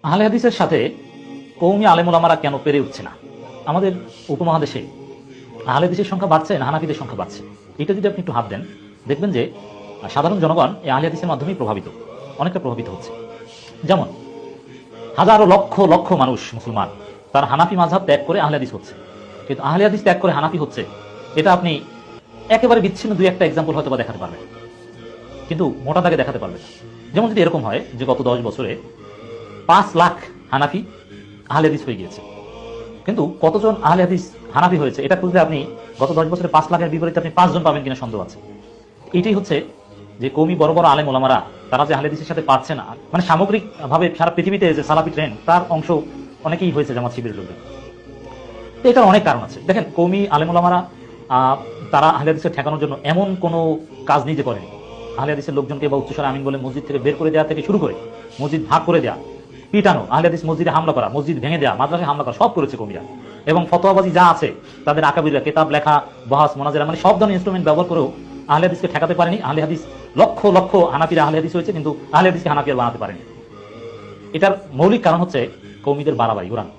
আহলে হাদিসের সাথে কওমি আলেম ওলামারা কেন পেরে উঠছে না? আমাদের উপমহাদেশে আহলে হাদিসের সংখ্যা বাড়ছে না হানাফিদের সংখ্যা বাড়ছে? এটা যদি আপনি একটু হাত দেন, দেখবেন যে সাধারণ জনগণ এই আহলে হাদিসের মাধ্যমেই অনেকটা প্রভাবিত হচ্ছে। যেমন হাজারো লক্ষ লক্ষ মানুষ মুসলমান তার হানাফি মাযহাব ত্যাগ করে আহলে হাদিস হচ্ছে, কিন্তু আহলে হাদিস ত্যাগ করে হানাফি হচ্ছে, এটা আপনি একেবারে বিচ্ছিন্ন দুই একটা এক্সাম্পল হয়তো বা দেখাতে পারবেন, কিন্তু মোটা দাগে দেখাতে পারবেন না। যেমন যদি এরকম হয় যে গত 10 বছরে 5 লাখ হানাফি আহলে হাদিস হয়ে গিয়েছে, কিন্তু কতজন আহলে হাদিস হানাফি হয়েছে এটা খুঁজলে আপনি গত 10 বছরে 5 লাখের বিপরীতে আপনি 5 জন পাবেন কিনা সন্দেহ আছে। এইটাই হচ্ছে যে কওমি বড় বড় আলেম ওলামারা তারা যে আহলে হাদিসের সাথে পারছে না, মানে সামগ্রিকভাবে সারা পৃথিবীতে যে সালাফি ট্রেন্ড তার অংশ অনেকেই হয়েছে জামাত শিবিরের লোকদের। তো এটার অনেক কারণ আছে। দেখেন, কওমি আলেম ওলামারা তারা আহলে হাদিসকে ঠেকানোর জন্য এমন কোনো কাজ নিজে করেনি। আহলে হাদিসের লোকজনকে বা উচ্চস্বরে আমিন বলে মসজিদ থেকে বের করে দেওয়া থেকে শুরু করে মসজিদ ভাগ করে দেওয়া, পিটানো, আহলে হাদিস মসজিদে হামলা করা, মসজিদ ভেঙে দেওয়া, মাদ্রাসায় হামলা করা, সব করেছে কওমিরা। এবং ফতোয়াবাজি যা আছে তাদের আকাবিররা কিতাব লেখা, বহাস, মোনাজারা, মানে সব ধরনের ইনস্ট্রুমেন্ট ব্যবহার করেও আহলে হাদিসকে ঠেকাতে পারেনি। আহলে হাদিস লক্ষ লক্ষ হানাফিরা আহলে হাদিস হয়েছে, কিন্তু আহলে হাদিসকে হানাফি আর বানাতে পারেনি। এটার মৌলিক কারণ হচ্ছে কওমিদের বাড়াবাড়ি, উড়ান।